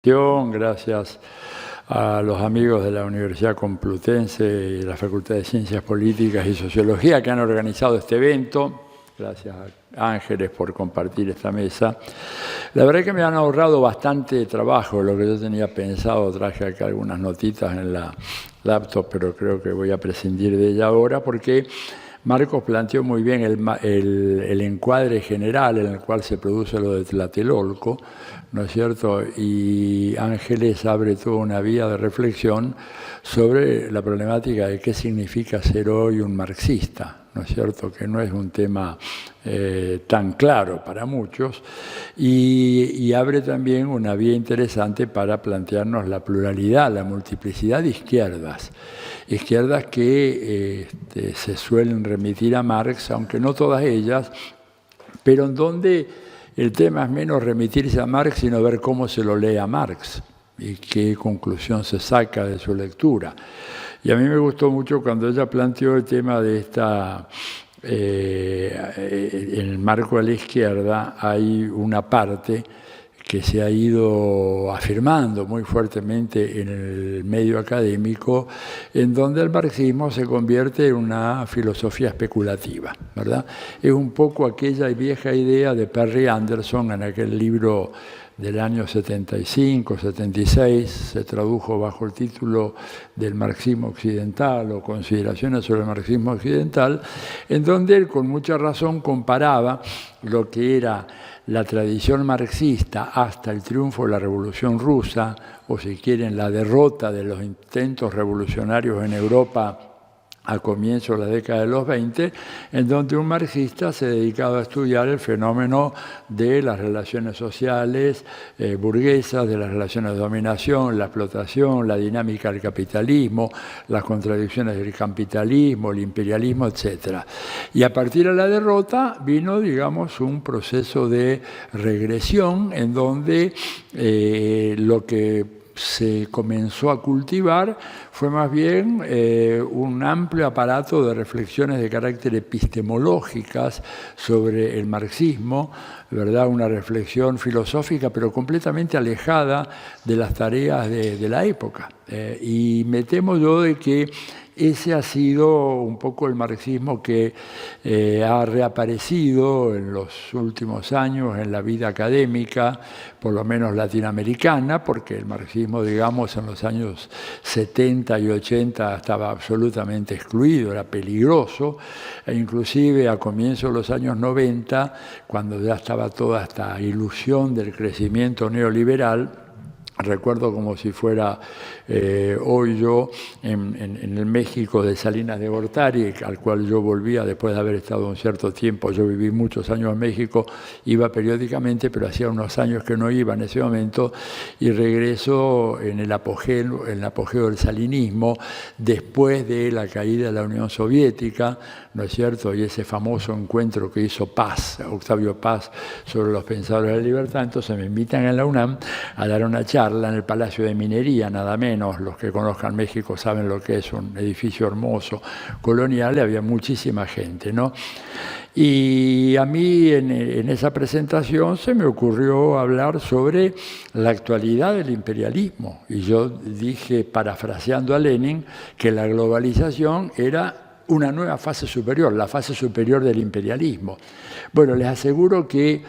Gracias a los amigos de la Universidad Complutense y la Facultad de Ciencias Políticas y Sociología que han organizado este evento. Gracias a Ángeles por compartir esta mesa. La verdad es que me han ahorrado bastante trabajo lo que yo tenía pensado. Traje acá algunas notitas en la laptop, pero creo que voy a prescindir de ella ahora porque Marcos planteó muy bien el encuadre general en el cual se produce lo de Tlatelolco, ¿no es cierto? Y Ángeles abre toda una vía de reflexión sobre la problemática de qué significa ser hoy un marxista, ¿no es cierto? Que no es un tema tan claro para muchos, y abre también una vía interesante para plantearnos la pluralidad, la multiplicidad de izquierdas que se suelen remitir a Marx, aunque no todas ellas, pero en donde el tema es menos remitirse a Marx, sino ver cómo se lo lee a Marx y qué conclusión se saca de su lectura. Y a mí me gustó mucho cuando ella planteó el tema de en el marco de la izquierda hay una parte que se ha ido afirmando muy fuertemente en el medio académico, en donde el marxismo se convierte en una filosofía especulativa, ¿verdad? Es un poco aquella vieja idea de Perry Anderson en aquel libro del año 75, 76, se tradujo bajo el título del marxismo occidental o consideraciones sobre el marxismo occidental, en donde él con mucha razón comparaba lo que era la tradición marxista hasta el triunfo de la Revolución Rusa, o si quieren la derrota de los intentos revolucionarios en Europa a comienzos de la década de los 20, en donde un marxista se dedicaba a estudiar el fenómeno de las relaciones sociales burguesas, de las relaciones de dominación, la explotación, la dinámica del capitalismo, las contradicciones del capitalismo, el imperialismo, etc. Y a partir de la derrota vino, digamos, un proceso de regresión en donde lo que se comenzó a cultivar fue más bien un amplio aparato de reflexiones de carácter epistemológicas sobre el marxismo, ¿verdad? Una reflexión filosófica, pero completamente alejada de las tareas de la época. Y me temo yo de que ese ha sido un poco el marxismo que ha reaparecido en los últimos años en la vida académica, por lo menos latinoamericana, porque el marxismo, digamos, en los años 70 y 80 estaba absolutamente excluido, era peligroso, e inclusive a comienzos de los años 90, cuando ya estaba toda esta ilusión del crecimiento neoliberal. Recuerdo como si fuera hoy yo en el México de Salinas de Gortari, al cual yo volvía después de haber estado un cierto tiempo. Yo viví muchos años en México, iba periódicamente, pero hacía unos años que no iba en ese momento, y regreso en el apogeo del salinismo, después de la caída de la Unión Soviética, ¿no es cierto? Y ese famoso encuentro que hizo Paz, Octavio Paz, sobre los pensadores de la libertad. Entonces me invitan en la UNAM a dar una charla en el Palacio de Minería, nada menos. Los que conozcan México saben lo que es un edificio hermoso, colonial, y había muchísima gente, ¿no? Y a mí en esa presentación se me ocurrió hablar sobre la actualidad del imperialismo. Y yo dije, parafraseando a Lenin, que la globalización era una nueva fase superior, la fase superior del imperialismo. Bueno, les aseguro que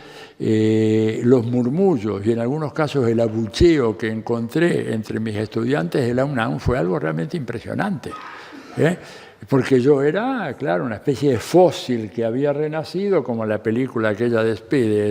los murmullos y en algunos casos el abucheo que encontré entre mis estudiantes de la UNAM fue algo realmente impresionante, porque yo era, claro, una especie de fósil que había renacido, como la película aquella de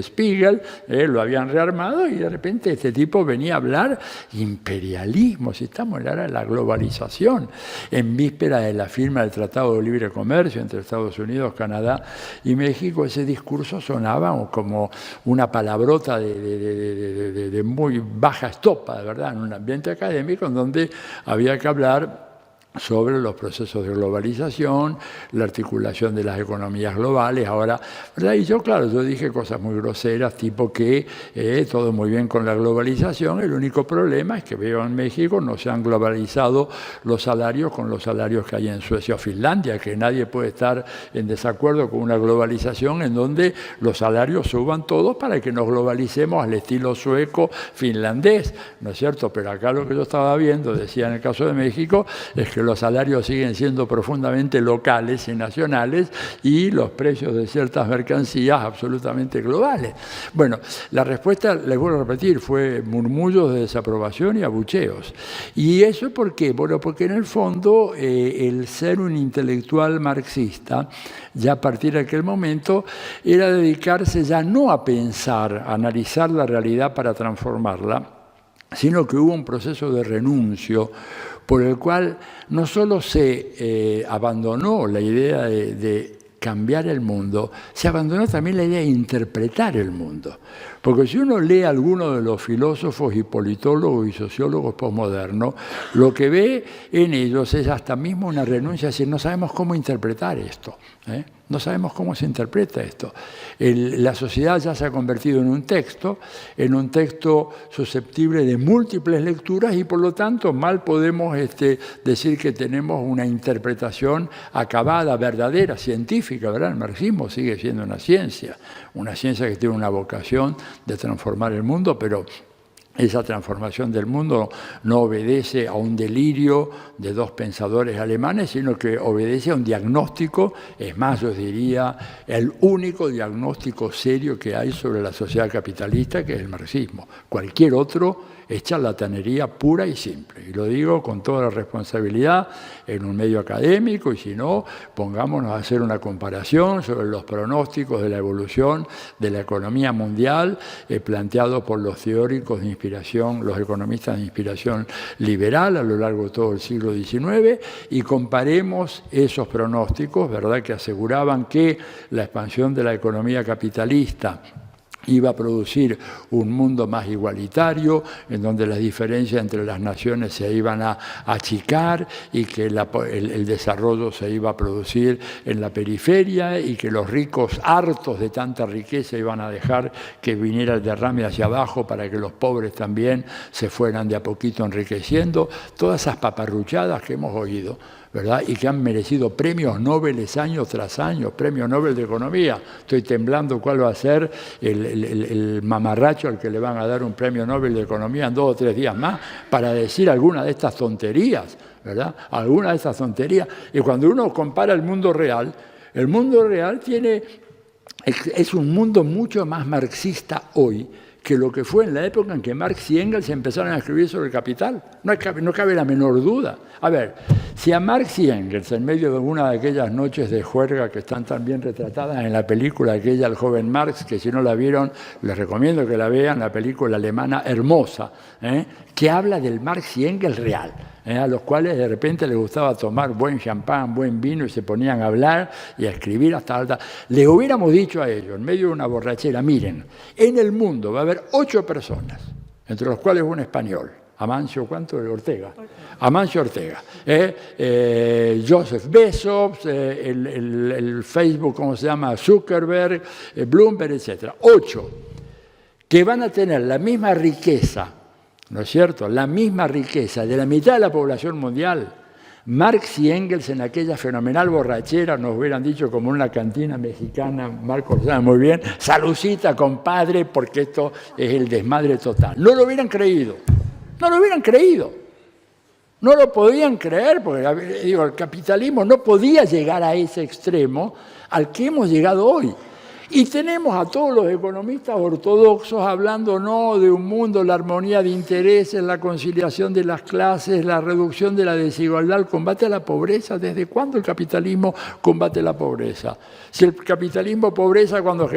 Spiegel, lo habían rearmado, y de repente este tipo venía a hablar imperialismo, si estamos en la era de la globalización, en víspera de la firma del Tratado de Libre Comercio entre Estados Unidos, Canadá y México. Ese discurso sonaba como una palabrota de muy baja estopa, de verdad, en un ambiente académico en donde había que hablar sobre los procesos de globalización, la articulación de las economías globales. Ahora, ¿verdad? Y yo, claro, yo dije cosas muy groseras, tipo que todo muy bien con la globalización, el único problema es que veo en México no se han globalizado los salarios con los salarios que hay en Suecia o Finlandia, que nadie puede estar en desacuerdo con una globalización en donde los salarios suban todos para que nos globalicemos al estilo sueco, finlandés, ¿no es cierto? Pero acá lo que yo estaba viendo, decía en el caso de México, es que los salarios siguen siendo profundamente locales y nacionales y los precios de ciertas mercancías absolutamente globales. Bueno, la respuesta, les vuelvo a repetir, fue murmullos de desaprobación y abucheos. ¿Y eso por qué? Bueno, porque en el fondo el ser un intelectual marxista, ya a partir de aquel momento, era dedicarse ya no a pensar, a analizar la realidad para transformarla, sino que hubo un proceso de renuncio por el cual no solo se abandonó la idea de cambiar el mundo, se abandonó también la idea de interpretar el mundo. Porque si uno lee a algunos de los filósofos y politólogos y sociólogos posmodernos, lo que ve en ellos es hasta mismo una renuncia a decir, no sabemos cómo interpretar esto, ¿eh? No sabemos cómo se interpreta esto. La sociedad ya se ha convertido en un texto susceptible de múltiples lecturas y por lo tanto mal podemos decir que tenemos una interpretación acabada, verdadera, científica, ¿verdad? El marxismo sigue siendo una ciencia que tiene una vocación de transformar el mundo, pero esa transformación del mundo no obedece a un delirio de dos pensadores alemanes, sino que obedece a un diagnóstico, es más, yo diría, el único diagnóstico serio que hay sobre la sociedad capitalista, que es el marxismo. Cualquier otro es charlatanería pura y simple. Y lo digo con toda la responsabilidad en un medio académico, y si no, pongámonos a hacer una comparación sobre los pronósticos de la evolución de la economía mundial planteados por los teóricos de inspiración, los economistas de inspiración liberal a lo largo de todo el siglo XIX, y comparemos esos pronósticos, ¿verdad?, que aseguraban que la expansión de la economía capitalista iba a producir un mundo más igualitario, en donde las diferencias entre las naciones se iban a achicar y que el desarrollo se iba a producir en la periferia y que los ricos, hartos de tanta riqueza, iban a dejar que viniera el derrame hacia abajo para que los pobres también se fueran de a poquito enriqueciendo. Todas esas paparruchadas que hemos oído, ¿verdad?, y que han merecido premios Nobel año tras año, premio Nobel de Economía. Estoy temblando cuál va a ser el mamarracho al que le van a dar un premio Nobel de Economía en 2 o 3 días más para decir alguna de estas tonterías, ¿verdad? Alguna de estas tonterías. Y cuando uno compara el mundo real es un mundo mucho más marxista hoy que lo que fue en la época en que Marx y Engels empezaron a escribir sobre el capital. No cabe la menor duda. A ver, si a Marx y Engels, en medio de una de aquellas noches de juerga que están tan bien retratadas en la película aquella, El joven Marx, que si no la vieron, les recomiendo que la vean, la película alemana hermosa, que habla del Marx y Engels real, a los cuales de repente les gustaba tomar buen champán, buen vino y se ponían a hablar y a escribir hasta alta. Les hubiéramos dicho a ellos, en medio de una borrachera, miren, en el mundo va a haber 8 personas, entre los cuales un español, Amancio, ¿cuánto? Ortega. Amancio Ortega. Joseph Bezos, el Facebook, ¿cómo se llama? Zuckerberg, Bloomberg, etc. 8 que van a tener la misma riqueza, ¿no es cierto?, la misma riqueza de la mitad de la población mundial. Marx y Engels en aquella fenomenal borrachera nos hubieran dicho, como en una cantina mexicana, Marcos sabe muy bien, salucita, compadre, porque esto es el desmadre total. No lo hubieran creído, no lo hubieran creído. No lo podían creer, porque digo, el capitalismo no podía llegar a ese extremo al que hemos llegado hoy. Y tenemos a todos los economistas ortodoxos hablando no de un mundo, la armonía de intereses, la conciliación de las clases, la reducción de la desigualdad, el combate a la pobreza. ¿Desde cuándo el capitalismo combate la pobreza? Si el capitalismo progresa cuando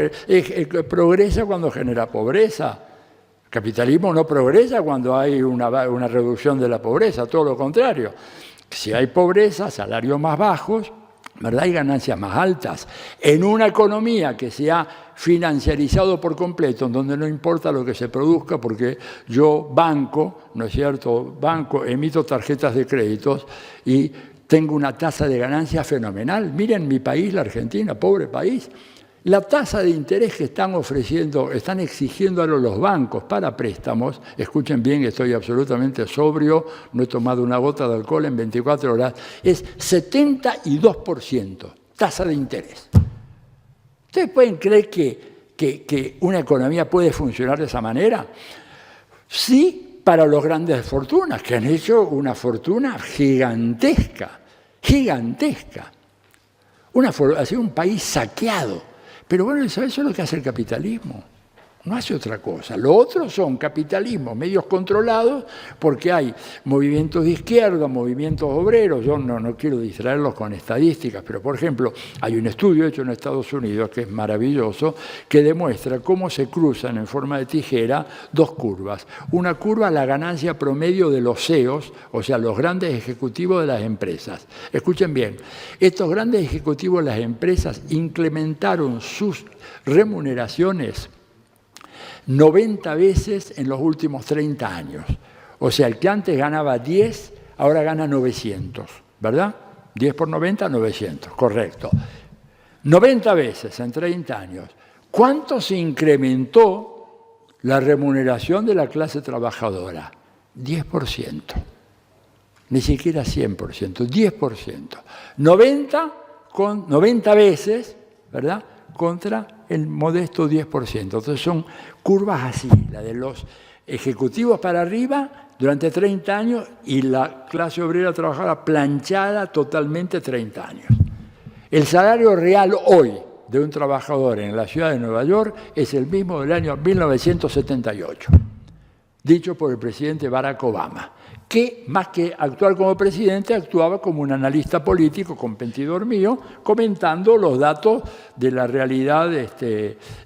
genera pobreza. El capitalismo no progresa cuando hay una reducción de la pobreza, todo lo contrario. Si hay pobreza, salarios más bajos, ¿verdad?, y ganancias más altas. En una economía que se ha financiarizado por completo, en donde no importa lo que se produzca, porque yo banco, ¿no es cierto?, banco, emito tarjetas de créditos y tengo una tasa de ganancia fenomenal. Miren mi país, la Argentina, pobre país. La tasa de interés que están ofreciendo, están exigiendo a los bancos para préstamos, escuchen bien, estoy absolutamente sobrio, no he tomado una gota de alcohol en 24 horas, es 72%, tasa de interés. ¿Ustedes pueden creer que una economía puede funcionar de esa manera? Sí, para los grandes fortunas, que han hecho una fortuna gigantesca, gigantesca. Ha sido un país saqueado. Pero bueno, eso es lo que hace el capitalismo. No hace otra cosa. Lo otro son capitalismos, medios controlados, porque hay movimientos de izquierda, movimientos obreros. Yo no quiero distraerlos con estadísticas, pero por ejemplo, hay un estudio hecho en Estados Unidos que es maravilloso, que demuestra cómo se cruzan en forma de tijera dos curvas. Una curva, la ganancia promedio de los CEOs, o sea, los grandes ejecutivos de las empresas. Escuchen bien, estos grandes ejecutivos de las empresas incrementaron sus remuneraciones 90 veces en los últimos 30 años. O sea, el que antes ganaba 10, ahora gana 900, ¿verdad? 10 por 90, 900, correcto. 90 veces en 30 años. ¿Cuánto se incrementó la remuneración de la clase trabajadora? 10%. Ni siquiera 100%, 10%. 90 veces, ¿verdad?, contra el modesto 10%. Entonces son curvas así, la de los ejecutivos para arriba durante 30 años y la clase obrera trabajadora planchada totalmente 30 años. El salario real hoy de un trabajador en la ciudad de Nueva York es el mismo del año 1978, dicho por el presidente Barack Obama, que más que actuar como presidente, actuaba como un analista político, competidor mío, comentando los datos de la realidad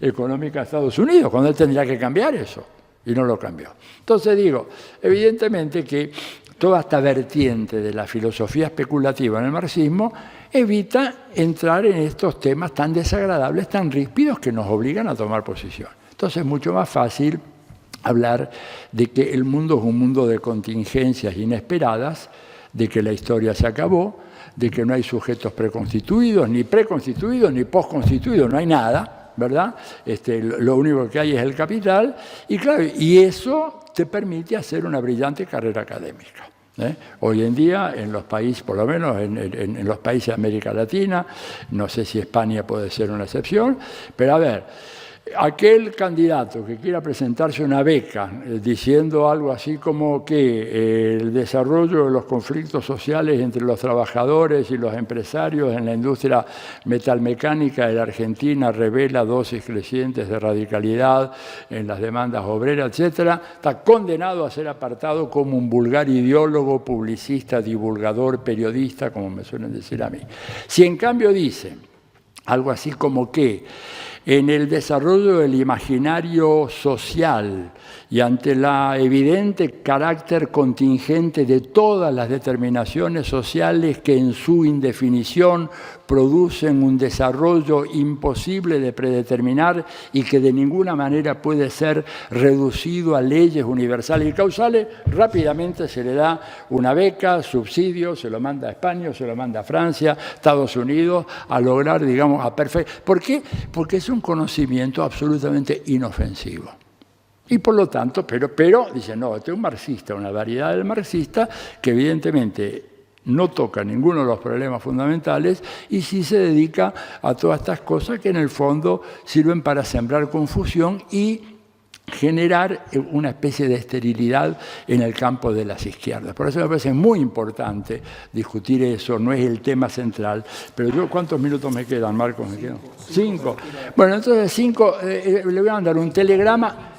económica de Estados Unidos, cuando él tendría que cambiar eso, y no lo cambió. Entonces digo, evidentemente que toda esta vertiente de la filosofía especulativa en el marxismo evita entrar en estos temas tan desagradables, tan ríspidos, que nos obligan a tomar posición. Entonces es mucho más fácil hablar de que el mundo es un mundo de contingencias inesperadas, de que la historia se acabó, de que no hay sujetos preconstituidos, ni posconstituidos, no hay nada, ¿verdad? Lo único que hay es el capital, y claro, y eso te permite hacer una brillante carrera académica. Hoy en día, en los países, por lo menos en los países de América Latina, no sé si España puede ser una excepción, pero a ver, aquel candidato que quiera presentarse una beca diciendo algo así como que el desarrollo de los conflictos sociales entre los trabajadores y los empresarios en la industria metalmecánica de la Argentina revela dosis crecientes de radicalidad en las demandas obreras, etc., está condenado a ser apartado como un vulgar ideólogo, publicista, divulgador, periodista, como me suelen decir a mí. Si en cambio dice algo así como que en el desarrollo del imaginario social y ante la evidente carácter contingente de todas las determinaciones sociales que en su indefinición producen un desarrollo imposible de predeterminar y que de ninguna manera puede ser reducido a leyes universales y causales, rápidamente se le da una beca, subsidio, se lo manda a España, se lo manda a Francia, Estados Unidos, a lograr, digamos, a perfecto. ¿Por qué? Porque es un conocimiento absolutamente inofensivo. Y por lo tanto, pero dice, no, este es un marxista, una variedad del marxista que evidentemente no toca ninguno de los problemas fundamentales y sí se dedica a todas estas cosas que en el fondo sirven para sembrar confusión y generar una especie de esterilidad en el campo de las izquierdas. Por eso me parece muy importante discutir eso, no es el tema central, pero yo, ¿cuántos minutos me quedan, Marcos? ¿Me quedan? 5. Bueno, entonces 5, le voy a mandar un telegrama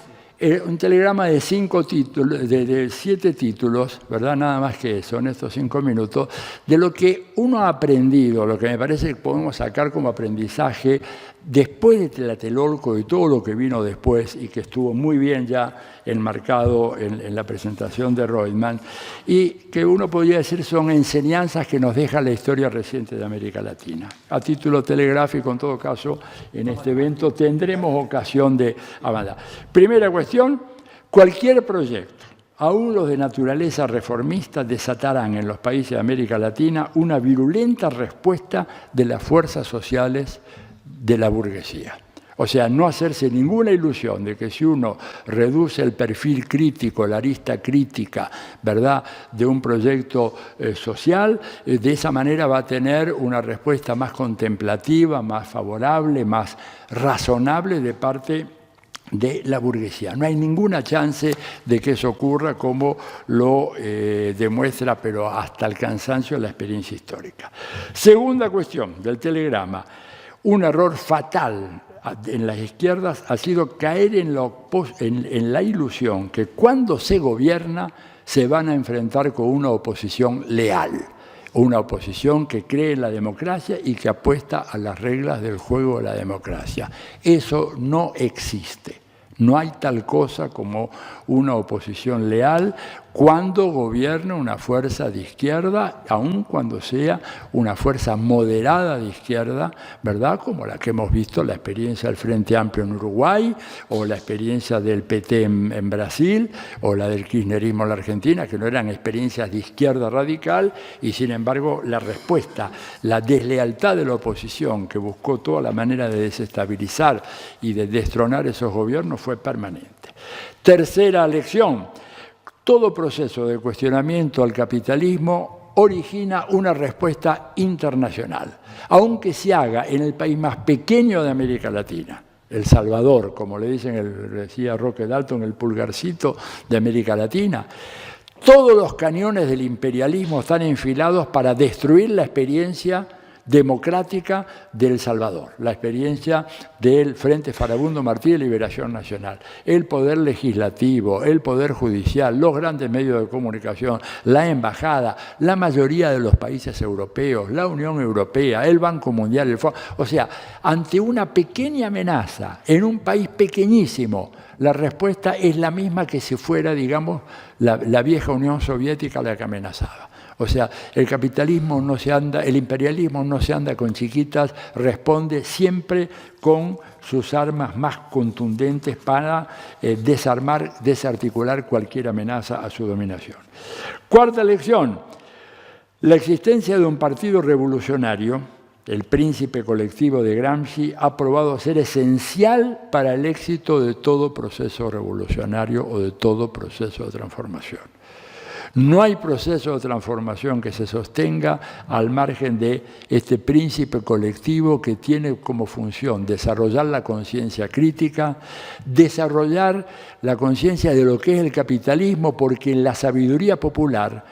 de 5 títulos, de 7 títulos, ¿verdad? Nada más que eso, en estos 5 minutos, de lo que uno ha aprendido, lo que me parece que podemos sacar como aprendizaje después de Tlatelolco y todo lo que vino después y que estuvo muy bien ya enmarcado en la presentación de Reutemann, y que uno podría decir son enseñanzas que nos deja la historia reciente de América Latina. A título telegráfico, en todo caso, en este evento tendremos ocasión de hablar. Primera cuestión, cualquier proyecto aún los de naturaleza reformista desatarán en los países de América Latina una virulenta respuesta de las fuerzas sociales de la burguesía. O sea, no hacerse ninguna ilusión de que si uno reduce el perfil crítico, la arista crítica, ¿verdad?, de un proyecto social, de esa manera va a tener una respuesta más contemplativa, más favorable, más razonable de parte de la burguesía. No hay ninguna chance de que eso ocurra, como lo demuestra, pero hasta el cansancio, la experiencia histórica. Segunda cuestión del telegrama. Un error fatal en las izquierdas ha sido caer en la ilusión que cuando se gobierna se van a enfrentar con una oposición leal, una oposición que cree en la democracia y que apuesta a las reglas del juego de la democracia. Eso no existe. No hay tal cosa como una oposición leal cuando gobierna una fuerza de izquierda, aun cuando sea una fuerza moderada de izquierda, ¿verdad?, como la que hemos visto, la experiencia del Frente Amplio en Uruguay, o la experiencia del PT en Brasil, o la del kirchnerismo en la Argentina, que no eran experiencias de izquierda radical, y sin embargo la respuesta, la deslealtad de la oposición, que buscó toda la manera de desestabilizar y de destronar esos gobiernos, fue permanente. Tercera lección. Todo proceso de cuestionamiento al capitalismo origina una respuesta internacional, aunque se haga en el país más pequeño de América Latina, El Salvador, como le decía Roque Dalton, el pulgarcito de América Latina. Todos los cañones del imperialismo están enfilados para destruir la experiencia democrática de El Salvador, la experiencia del Frente Farabundo Martí de Liberación Nacional, el poder legislativo, el poder judicial, los grandes medios de comunicación, la embajada, la mayoría de los países europeos, la Unión Europea, el Banco Mundial, el Fondo. O sea, ante una pequeña amenaza en un país pequeñísimo, la respuesta es la misma que si fuera, digamos, la vieja Unión Soviética la que amenazaba. O sea, el capitalismo no se anda, el imperialismo no se anda con chiquitas, responde siempre con sus armas más contundentes para desarmar, desarticular cualquier amenaza a su dominación. Cuarta lección, la existencia de un partido revolucionario, el príncipe colectivo de Gramsci, ha probado ser esencial para el éxito de todo proceso revolucionario o de todo proceso de transformación. No hay proceso de transformación que se sostenga al margen de este príncipe colectivo que tiene como función desarrollar la conciencia crítica, desarrollar la conciencia de lo que es el capitalismo, porque en la sabiduría popular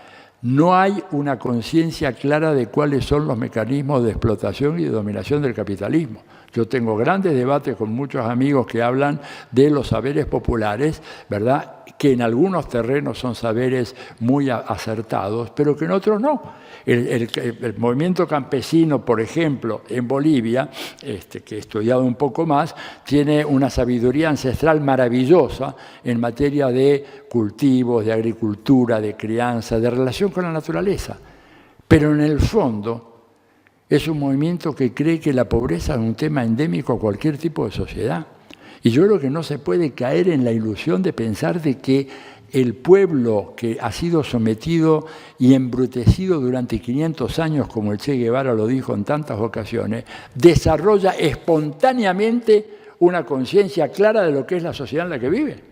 no hay una conciencia clara de cuáles son los mecanismos de explotación y de dominación del capitalismo. Yo tengo grandes debates con muchos amigos que hablan de los saberes populares, ¿verdad?, que en algunos terrenos son saberes muy acertados, pero que en otros no. El movimiento campesino, por ejemplo, en Bolivia, que he estudiado un poco más, tiene una sabiduría ancestral maravillosa en materia de cultivos, de agricultura, de crianza, de relación con la naturaleza. Pero en el fondo es un movimiento que cree que la pobreza es un tema endémico a cualquier tipo de sociedad. Y yo creo que no se puede caer en la ilusión de pensar de que el pueblo que ha sido sometido y embrutecido durante 500 años, como el Che Guevara lo dijo en tantas ocasiones, desarrolla espontáneamente una conciencia clara de lo que es la sociedad en la que vive.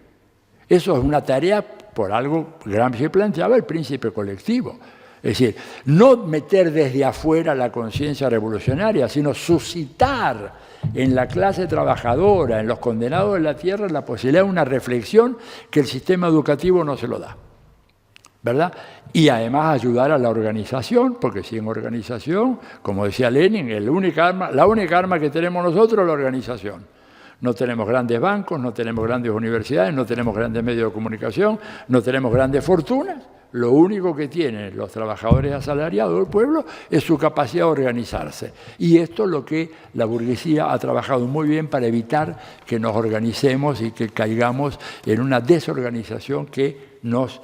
Eso es una tarea, por algo Gramsci planteaba, el príncipe colectivo. Es decir, no meter desde afuera la conciencia revolucionaria, sino suscitar en la clase trabajadora, en los condenados de la tierra, la posibilidad de una reflexión que el sistema educativo no se lo da, ¿verdad? Y además ayudar a la organización, porque sin organización, como decía Lenin, la única arma que tenemos nosotros es la organización. No tenemos grandes bancos, no tenemos grandes universidades, no tenemos grandes medios de comunicación, no tenemos grandes fortunas. Lo único que tienen los trabajadores asalariados del pueblo es su capacidad de organizarse. Y esto es lo que la burguesía ha trabajado muy bien para evitar que nos organicemos y que caigamos en una desorganización que nos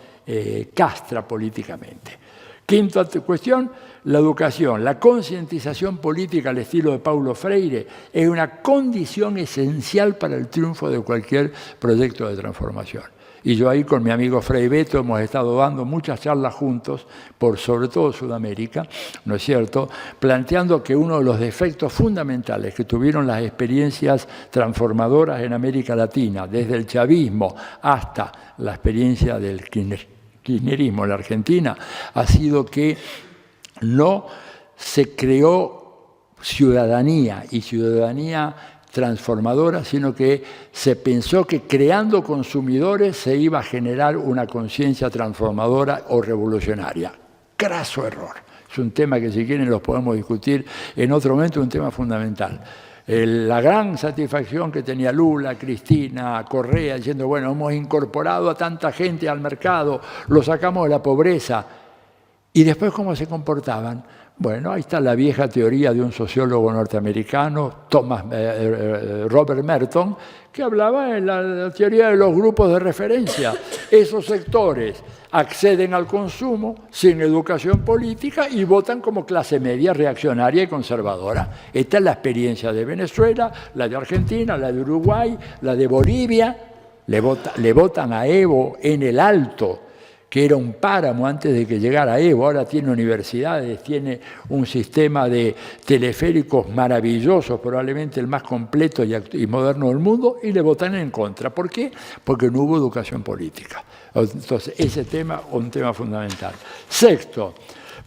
castra políticamente. Quinta cuestión, la educación. La concientización política al estilo de Paulo Freire es una condición esencial para el triunfo de cualquier proyecto de transformación. Y yo ahí con mi amigo Frei Beto hemos estado dando muchas charlas juntos, por sobre todo Sudamérica, ¿no es cierto?, planteando que uno de los defectos fundamentales que tuvieron las experiencias transformadoras en América Latina, desde el chavismo hasta la experiencia del kirchnerismo en la Argentina, ha sido que no se creó ciudadanía y ciudadanía transformadora, sino que se pensó que creando consumidores se iba a generar una conciencia transformadora o revolucionaria. Craso error. Es un tema que si quieren los podemos discutir en otro momento, un tema fundamental. La gran satisfacción que tenía Lula, Cristina, Correa, diciendo, bueno, hemos incorporado a tanta gente al mercado, lo sacamos de la pobreza. Y después, ¿cómo se comportaban? Bueno, ahí está la vieja teoría de un sociólogo norteamericano, Robert Merton, que hablaba en la teoría de los grupos de referencia. Esos sectores acceden al consumo sin educación política y votan como clase media reaccionaria y conservadora. Esta es la experiencia de Venezuela, la de Argentina, la de Uruguay, la de Bolivia. Le votan a Evo en el Alto, que era un páramo antes de que llegara Evo, ahora tiene universidades, tiene un sistema de teleféricos maravilloso, probablemente el más completo y moderno del mundo, y le votan en contra. ¿Por qué? Porque no hubo educación política. Entonces, ese tema es un tema fundamental. Sexto,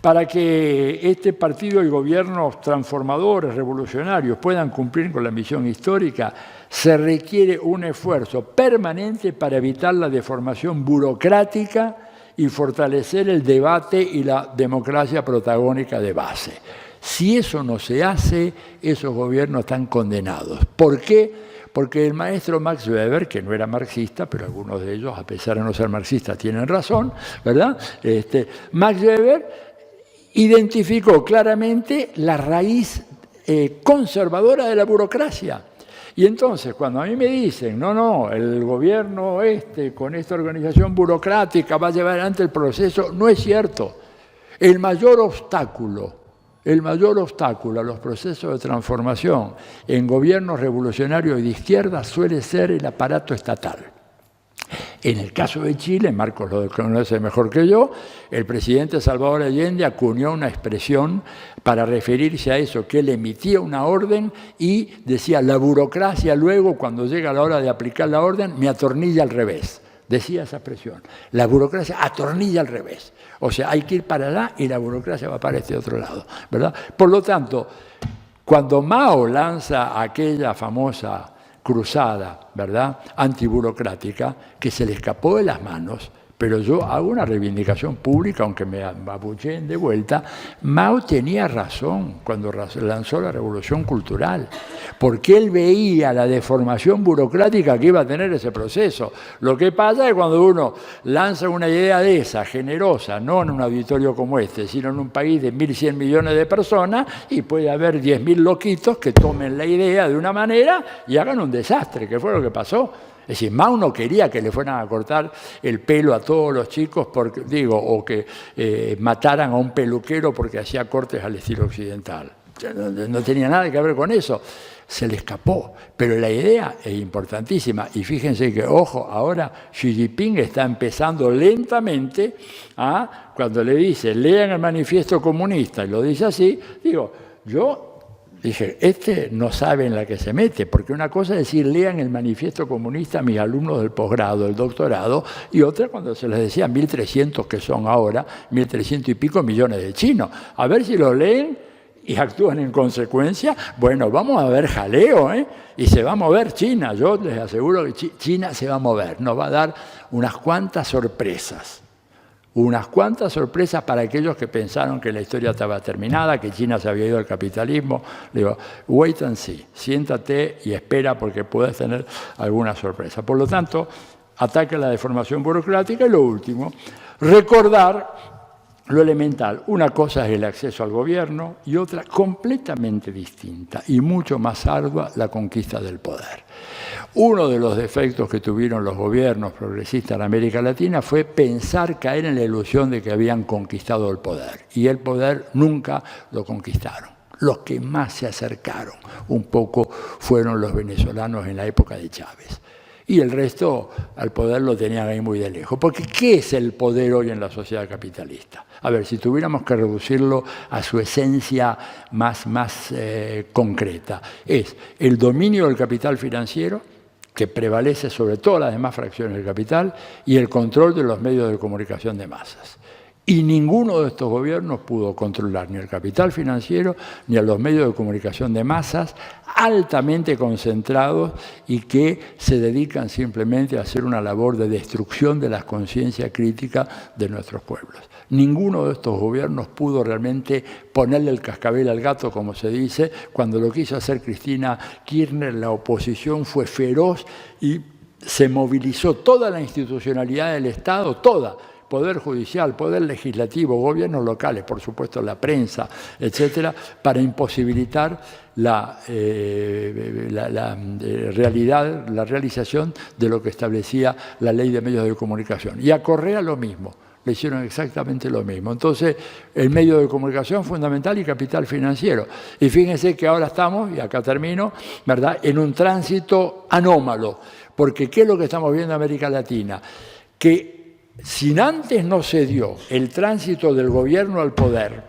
para que este partido y gobiernos transformadores, revolucionarios, puedan cumplir con la misión histórica, se requiere un esfuerzo permanente para evitar la deformación burocrática y fortalecer el debate y la democracia protagónica de base. Si eso no se hace, esos gobiernos están condenados. ¿Por qué? Porque el maestro Max Weber, que no era marxista, pero algunos de ellos, a pesar de no ser marxistas, tienen razón, ¿verdad? Max Weber identificó claramente la raíz conservadora de la burocracia. Y entonces, cuando a mí me dicen, no, el gobierno con esta organización burocrática va a llevar adelante el proceso, no es cierto. El mayor obstáculo a los procesos de transformación en gobiernos revolucionarios y de izquierda suele ser el aparato estatal. En el caso de Chile, Marcos lo conoce mejor que yo, el presidente Salvador Allende acuñó una expresión para referirse a eso, que él emitía una orden y decía, la burocracia luego, cuando llega la hora de aplicar la orden, me atornilla al revés. Decía esa expresión, la burocracia atornilla al revés. O sea, hay que ir para allá y la burocracia va para este otro lado, ¿verdad? Por lo tanto, cuando Mao lanza aquella famosa cruzada, ¿verdad?, antiburocrática, que se le escapó de las manos, pero yo hago una reivindicación pública, aunque me abucheen de vuelta, Mao tenía razón cuando lanzó la Revolución Cultural, porque él veía la deformación burocrática que iba a tener ese proceso. Lo que pasa es que cuando uno lanza una idea de esa, generosa, no en un auditorio como este, sino en un país de 1.100 millones de personas, y puede haber 10.000 loquitos que tomen la idea de una manera y hagan un desastre, que fue lo que pasó. Es decir, Mao no quería que le fueran a cortar el pelo a todos los chicos, o que mataran a un peluquero porque hacía cortes al estilo occidental. No tenía nada que ver con eso. Se le escapó. Pero la idea es importantísima. Y fíjense que, ojo, ahora Xi Jinping está empezando lentamente cuando le dice, lean el manifiesto comunista, y lo dice así, dije, no sabe en la que se mete, porque una cosa es decir, lean el manifiesto comunista a mis alumnos del posgrado, del doctorado, y otra cuando se les decía 1.300 que son ahora, 1.300 y pico millones de chinos. A ver si lo leen y actúan en consecuencia. Bueno, vamos a ver jaleo, y se va a mover China. Yo les aseguro que China se va a mover, nos va a dar unas cuantas sorpresas. Unas cuantas sorpresas para aquellos que pensaron que la historia estaba terminada, que China se había ido al capitalismo. Le digo, wait and see, siéntate y espera porque puedes tener alguna sorpresa. Por lo tanto, ataque a la deformación burocrática y lo último, recordar lo elemental. Una cosa es el acceso al gobierno y otra completamente distinta y mucho más ardua, la conquista del poder. Uno de los defectos que tuvieron los gobiernos progresistas en América Latina fue pensar caer en la ilusión de que habían conquistado el poder. Y el poder nunca lo conquistaron. Los que más se acercaron un poco fueron los venezolanos en la época de Chávez. Y el resto al poder lo tenían ahí muy de lejos. Porque ¿qué es el poder hoy en la sociedad capitalista? A ver, si tuviéramos que reducirlo a su esencia más concreta, es el dominio del capital financiero, que prevalece sobre todas las demás fracciones del capital, y el control de los medios de comunicación de masas. Y ninguno de estos gobiernos pudo controlar ni el capital financiero ni a los medios de comunicación de masas altamente concentrados y que se dedican simplemente a hacer una labor de destrucción de la conciencia crítica de nuestros pueblos. Ninguno de estos gobiernos pudo realmente ponerle el cascabel al gato, como se dice. Cuando lo quiso hacer Cristina Kirchner, la oposición fue feroz y se movilizó toda la institucionalidad del Estado, toda, Poder Judicial, Poder Legislativo, gobiernos locales, por supuesto la prensa, etcétera, para imposibilitar la realización de lo que establecía la Ley de Medios de Comunicación. Y a Correa lo mismo, le hicieron exactamente lo mismo. Entonces, el medio de comunicación fundamental y capital financiero. Y fíjense que ahora estamos, y acá termino, ¿verdad?, en un tránsito anómalo, porque ¿qué es lo que estamos viendo en América Latina? Que si antes no se dio el tránsito del gobierno al poder,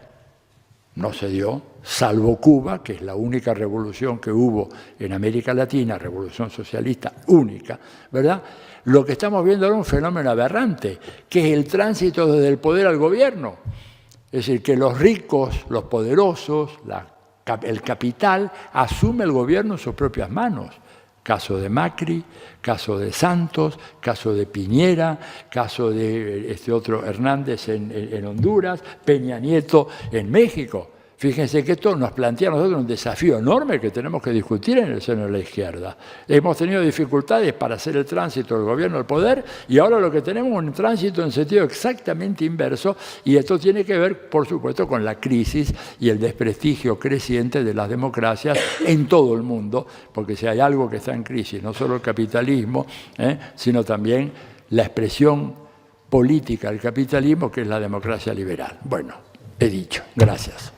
no se dio, salvo Cuba, que es la única revolución que hubo en América Latina, revolución socialista única, ¿verdad? Lo que estamos viendo ahora es un fenómeno aberrante, que es el tránsito desde el poder al gobierno. Es decir, que los ricos, los poderosos, el capital, asume el gobierno en sus propias manos. Caso de Macri, caso de Santos, caso de Piñera, caso de este otro Hernández en Honduras, Peña Nieto en México. Fíjense que esto nos plantea a nosotros un desafío enorme que tenemos que discutir en el seno de la izquierda. Hemos tenido dificultades para hacer el tránsito del gobierno al poder y ahora lo que tenemos es un tránsito en sentido exactamente inverso, y esto tiene que ver, por supuesto, con la crisis y el desprestigio creciente de las democracias en todo el mundo, porque si hay algo que está en crisis, no solo el capitalismo, sino también la expresión política del capitalismo, que es la democracia liberal. Bueno, he dicho. Gracias.